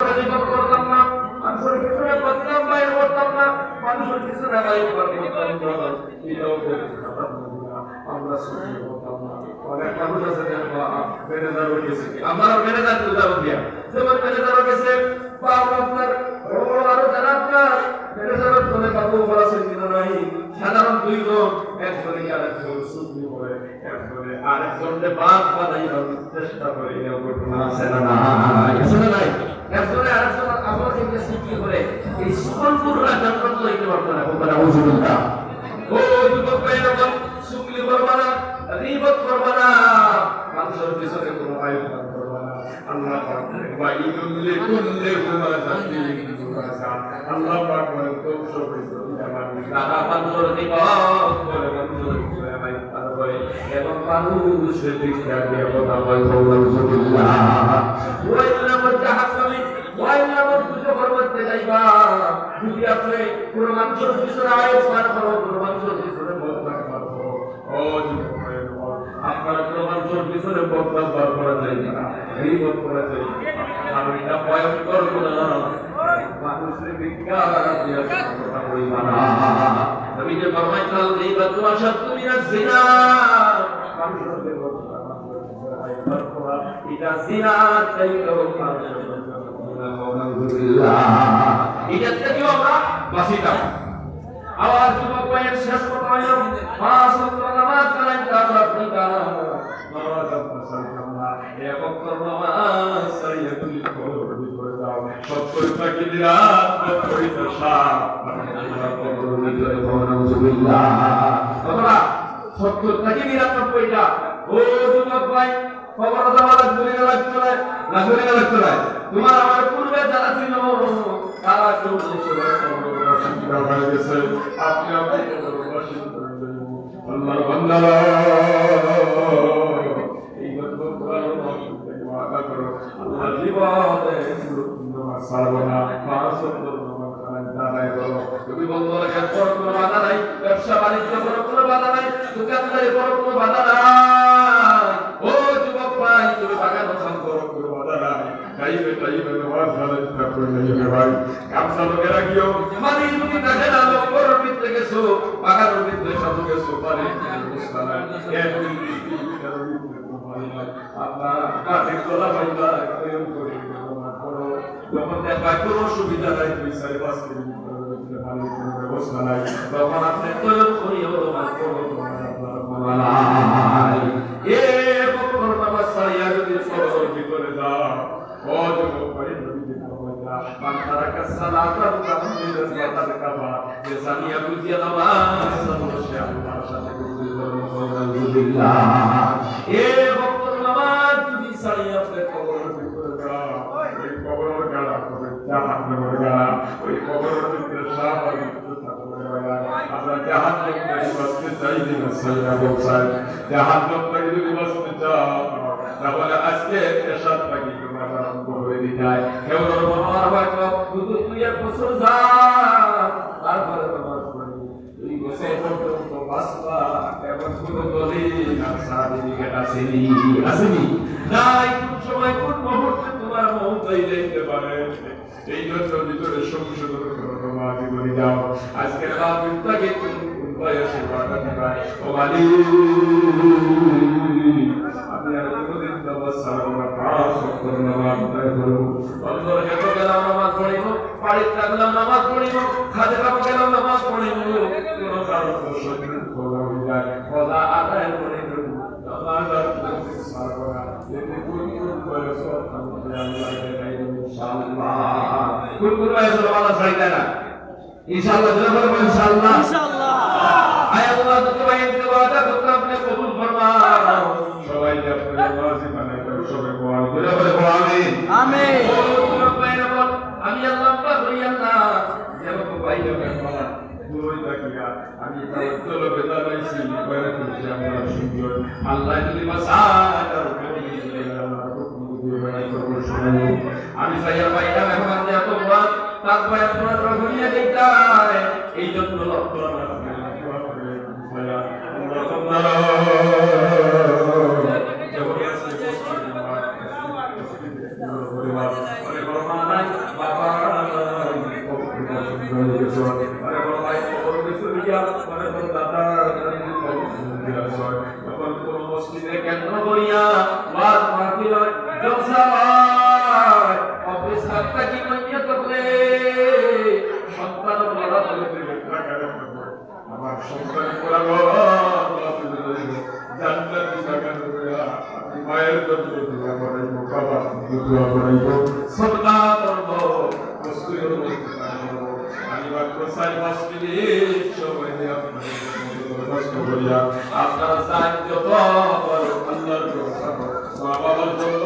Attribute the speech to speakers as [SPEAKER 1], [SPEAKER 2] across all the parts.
[SPEAKER 1] করতাম না, মানুষের পিছনে বদনাম বাইর করতাম না, মানুষের পিছনে বাইর করতাম না, এটাও আমরা শুনতে করতাম না। অনেক মানুষ আছে ম্যানেজার হয়ে গেছে, আমার ম্যানেজার উদাহরণ দিয়া, যেমন ম্যানেজার হয়ে গেছে বা আপনার আরো যারা আপনার ম্যানেজারের দলে কাবু করা চিন্তা নাই, সাধারণ দুইজন, একজনে আরেকজন সুন্দর করে, একজনে আরেকজনকে বাদ বানাইবার চেষ্টা করে, এও ঘটনা আছে না নাই? আছে না নাই? একজনে আরেকজন আমাকে কি করে এই সুকলপুররা জন্ম লইতে পারতো না, বলতে হুজুরুল্লাহ ও যুবক ভাইরা, সুকলি করবা না, রিবত করবা না, মানুষের পিছনে কোনো আইব করবা না। আল্লাহ পাক ওয়াইদুল লিকুল্লি হুমাযাতিন লুমাযা, আল্লাহ পাক বলেন তো সবই তারা মানুষের বিপদ করে, মানুষের পিছনে আইব করে এবং মানুষের দিকে দিয়ে কথা বলে আলহামদুলিল্লাহ। ওয়াইলা মুজাহাসামি ওয়াইলা মুজু করতে যাইবা, যদি আপনি কোন মানুষের পিছনে আইব করো, কোন মানুষের পিছনে বদনাম করো, ও যুবক আপনারা কোন মানুষের পিছনে বদনাম করা যায় না, গীবত করা যায় না, আর এটা ভয়ঙ্কর গুনাহ। মানুষের বিজ্ঞান দিয়ে কথা বলবা না। নবী যে ফরমাইছেন গীবত আশাদ্দু মিনাজ জিনা, মানুষের বিপদ করা এটা জিনা চাইতেও আলহামদুলিল্লাহ। এটা থেকেও আমরা বাঁচিতাম। আবার যুবক ভাইয়ের শেষ কথা হইল, পাঁচ ওয়াক্ত নামাজ কালাম তাআলা পড়িবা, নামাজ আপনার সারিতাম না, এক ওয়াক্ত নামাজ সারিয়া তুমি কবর ভিতরে যাও, 70টা কি রাত 70টা সাত কবর ভিতরে আলহামদুলিল্লাহ। বাবা 70টা কি রাত 90টা, ও যুবক ভাই কবর যাওয়ার ঘুরে লাগতে না, ঘুরে লাগতে না, তোমার আমার পূর্বে যারা ছিল তারা কেউ হয়ে গেছে, আপনি আল্লাহর বান্দারা এই ওয়াদা করো, আল্লাহ জীবনে সারবনা, পাঁচ ওয়াক্ত নামাজ আদায় করো। তুমি বলতো এরপর কোনো বাধা নাই, ব্যবসা বাণিজ্য করো কোনো বাধা নাই, দোকানদারি করো কোনো বাধা নাই, ও যুবক ভাই তুমি বাগান রোপণ করো কোনো বাধা নাই, টাইমে নামাজ আদায় করতে হবে ভাই। গামছা লোকে রাখিও, মানে যদি দেখে না লোকের ভিতরে গেছো, বাগানের ভিতরে সাধু গেছো, পারে আপনার কাছে তোলা পাইবা প্রয়োগ করে যখন দেখা কোনো সুবিধা নাই, 2-4-5 কিলোমিটার ভালো কোনো ব্যবস্থা নাই, তখন আপনি প্রয়োগ করিও যদি সরল ভিতরে যাও, ও যুবক ভাই মান তারাকা সালাতান কামিলাতান কাবা, যে সানিয়া বুঝিয়া নামাজ সে আল্লাহর সাথে বুঝতে পারবে আলহামদুলিল্লাহ। এ ভক্ত নামাজ যদি সারিয়া আপনি কবরের ভিতরে যাও, ওই কবরের গাড়া করে জাহান্নামের গাড়া, ওই কবরের ভিতরে সাহাবার ভিতরে থাকবে গাড়া, আমরা জাহান্নাম থেকে বাঁচতে চাই না, সাইয়া বলছেন জাহান্নাম থেকে যদি বাঁচতে চাও তাহলে আজকে এরশাদ পাকি তোমার আরম্ভ হয়ে যায়, কেউ রহমান হয়তো শুধু 2 বছর যা, তারপরে তোমার পড়ি 2 বছর পর্যন্ত বাঁচবা, এমন কোনো দলিল আর সার্টিফিকেট আসেনি নাই, কোন সময় কোন মুহূর্তে তোমার মৌত হয়ে যেতে পারে। এই জন্য ভিতরে সংশোধন করো, নামাজ পড়ে যাও। আজকে রাতের থেকে তুমি বয়সে বাধা দিবাই, ও মালিক আমি আর কোনদিন নামাজ ছাড়বো না, 5 ওয়াক্ত নামাজ আদায় করব। অন্তর যত গেলাম নামাজ পড়িব, বাড়িতে থাকলাম নামাজ পড়িব, খাদে কাপড় গেলাম নামাজ পড়িব, কোন কারণ শরীর খোলা হয়ে যায়, খোলা আদায় করিব, নামাজ আর কোনদিন ছাড়বো না। যদি কোন বয়স আল্লাহ দেয় ইনশাআল্লাহ, কোন বয়স আল্লাহ ছাড়বে না ইনশাআল্লাহ, জোরে বলবো ইনশাআল্লাহ, ইনশাআল্লাহ। আয় আল্লাহ তোমার ইন্তবাদা করতে আপনি কবুল ফরমাও, সবাই আপনি নামাজি বানাই করে সবাই বল, জোরে বলে আমিন আমিন। ও তোমার বাইরে বল, আমি আল্লাহ পাক হই আল্লাহ, যেমন বাইরে বল দুই তাকিয়া আমি তাওয়াক্কুল বেদানাইছি, বাইরে খুশি আমরা সুন্দর আল্লাহ যদি মাসাদ আর কবি আল্লাহ হুকুম দিয়ে বানাই করব শুনো। আমি সাইয়া বাইরে মেহমান দে তোমরা তারপর আপনারা রহমিয়া দেখায়, এই জন্য লক্ষ্য না দোয়া করে সাইয়া আমরা জগতে আছে অনেক বড় মানায় সন্তান করাব জান্নাতি সাকান করিয়া মায়ের জন্য দোয়া করাইব বাবা দোয়া করাইব সদকা করব বস্তুর আমি মাত্র 4-5 মিনিট সময় দিয়ে আপনাদের কষ্ট করিয়া আপনারা চান যত আল্লাহর মা বাবার জন্য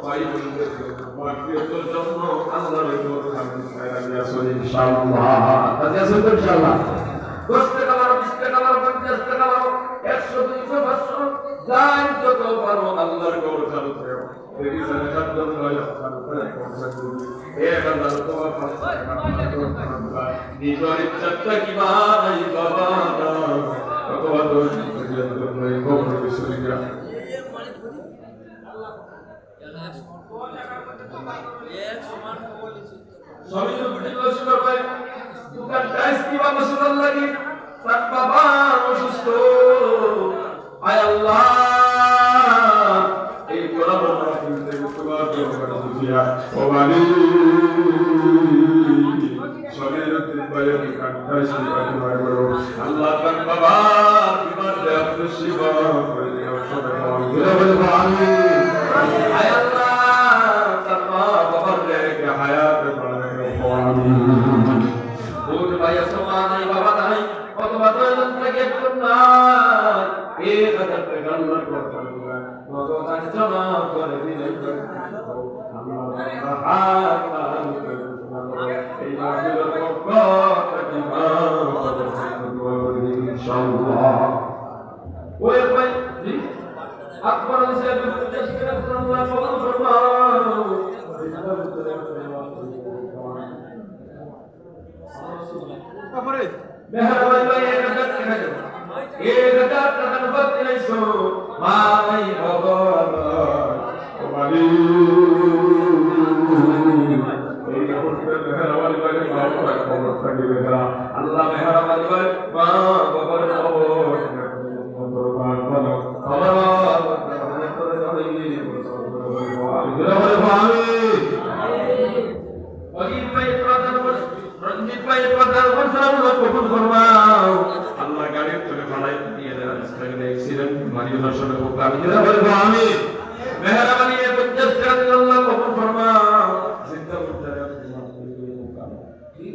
[SPEAKER 1] ভাই বোনদের জন্য মাতৃত্বের জন্য আল্লাহর ইনশাআল্লাহ ইনশাআল্লাহ 10 টাকা 20 টাকা 50 টাকা 100 200 500 যাই যত পারো আল্লাহর গৌর চালু করো দেখি জানাত জন্য চালু করে নিজের ইচ্ছাটা কি ভাই বাবা কত বড় কবর বিশ্বরিয়া সবই রুটি লস করবে দোকান টাইস কি বাবা সুন্দর লাগে তার বাবা অসুস্থ আয় আল্লাহ এই কোরআন রাখতে তোমার দরবারে দুনিয়া ও মালি সবই রুটি বাইরে দোকান টাইস কি বাবা করো আল্লাহ তার বাবা বিমার দেব শিবা করে দিও সবাই বলে আমি আয় আল্লাহ তার বাবার লেগে হায়াত दूध भाई समान नहीं बाबा नहीं और तो बात है जनता के करना एक हजार पे गल्ला को करूँगा वो तो आज जमा कर भी नहीं करता हमारा हाथ आन करूँगा ये मामला को कभी मार इंशाअल्लाह वो एक भाई जी अकबर से अभी जस्ट करना बोल फरमाओ मेहरबानी भाई 1000 টাকা নগদ দিলাইছো ভাই ভগবান ও মালি এই মেহরবানি ভাই মা বাবার খবর থাকিবে না আল্লাহ মেহরবানি ভাই মা বাবার খবর রঞ্জিত ভাই প্রধান বর্ষার কবুল ফরমাও আল্লাহ গাড়ির তুলে ফলাই দিয়ে দেন রাস্তায় অ্যাক্সিডেন্ট মারিও না শুনে খুব আমি যেটা বলবো আমি মেহরবানি 50 টাকা দিয়ে আল্লাহ কবুল ফরমাও জিন্দা করতে রাখি ঠিক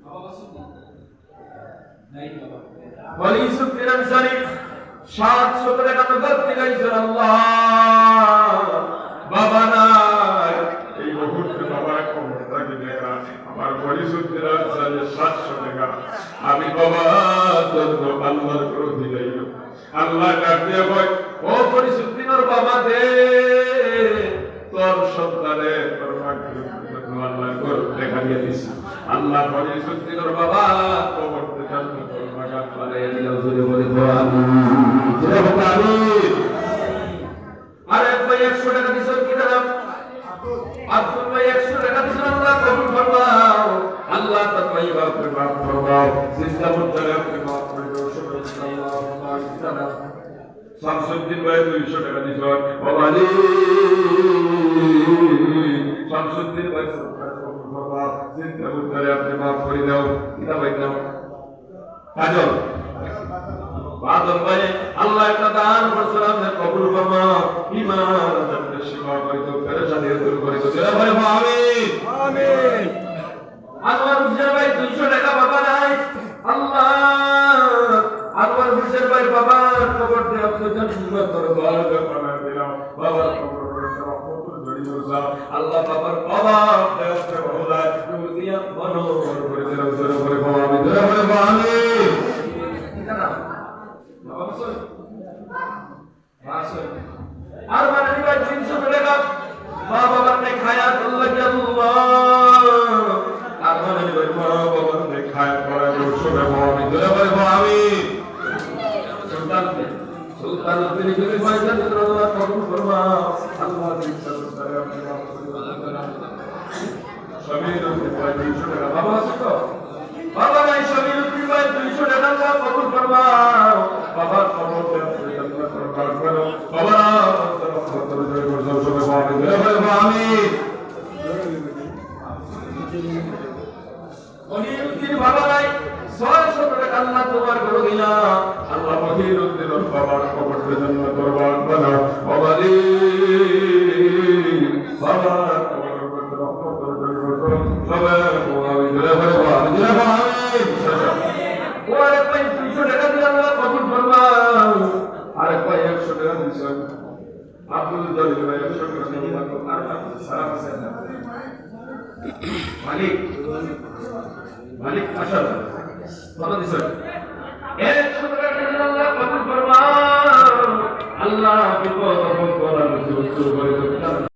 [SPEAKER 1] বাবা সুবহান নাই বাবা ওয়ালি সুবহান শরীফ 700 টাকা নগদ দিলাইছেন আল্লাহ বাবা না এই মুহূর্তে বাবা কবর থেকে দেখা আমার পরিশুদ্ধের আনসারে 700 টাকা আমি বাবা জন্য আল্লাহর ক্রোধ দিলাম আল্লাহ ডাক দিয়ে কয় ও পরিশুদ্ধির বাবা দে তোর সন্তানে তোর মাকে আল্লাহ ক্রোধ দেখা দিয়ে দিছি আল্লাহ পরিশুদ্ধির বাবা কবর থেকে তোর মাকে পারে দিও জোরে বলে আমিন জয় হোক আমিন আরে ভাই 100 টাকা দিছো কি দাম আব্দুল ভাই 100 টাকা দিছেন আল্লাহ কবুল ফরমাও আল্লাহ তাআলা বাপরে মাফ ফরমাও জিন্দা মুদ্দারে আপনি মাফ করে দাও সুবহানাল্লাহ আল্লাহ শামসুদ্দিন ভাই 200 টাকা দিছেন বাবাজি শামসুদ্দিন ভাই কবুল ফরমাও জিন্দা মুদ্দারে আপনি মাফ করে দাও কিতা ভাই নাম কাজল বাদল ভাই আল্লাহ একটা দান করছেন আপনি কবুল ফরমাও ঈমান জান্নাত শিফা করে দাও পেরেশানি দূর করে দাও জয় ভাই আমিন আমিন আনোয়ার হোসেন ভাই 200 টাকা বাবা নাই আল্লাহ আনোয়ার হোসেন ভাই বাবা কবর দিয়ে আপনি জান্নাত দরবার বানা দিলাম বাবার কবর রহমতুল জড়িয়ে আল্লাহ বাবার বাবা দেশে মহলা দুনিয়া মনোহর করে দাও জয় ভাই আমিন জয় ভাই আমিন আর মানে ভাই 300 টাকা মা বাবার নে খায়া আল্লাহ কি আল্লাহ আর মানে ভাই মা বাবার নে খায়া পড়া রসুলে আমি ধরে বলে আমি সুলতান আপনি কি ভাই জানেন আল্লাহ কবুল ফরমা আল্লাহ দিন সাল্লাল্লাহু আলাইহি ওয়াসাল্লাম সমীর ভাই 200 টাকা বাবা আছে তো বাবা নাই সমীর ভাই 200 টাকা আল্লাহ কবুল ফরমা বাবা কবর দে জান্নাত দরবার করো বাবা রহমতুল জড়িয়ে আমিন অনিরুদ্দিন বাবা নাই 600 টাকা আল্লাহ তোমার করে দিলাম আল্লাহ মহিউদ্দিন বাবার কবরের জন্য কুরবান বানাও বাবারে বাবা কবরের মধ্যে রহমতের জন্য সবাই আমি জোরে বলে আমি জোরে বলে ওরে ভাই 200 টাকা দিয়ে আল্লাহ কবুল ফরমাও আরে ভাই 100 টাকা দিছেন আব্দুল জলিল ভাই 100 টাকা দিয়ে আর সালাম আছে মালিক মালিক মাশাআল্লাহ কত দিছেন 100 টাকা দিয়ে আল্লাহ কবুল ফরমাও আল্লাহ বিপদ আপদ করার মুসিবত দূর করে দেন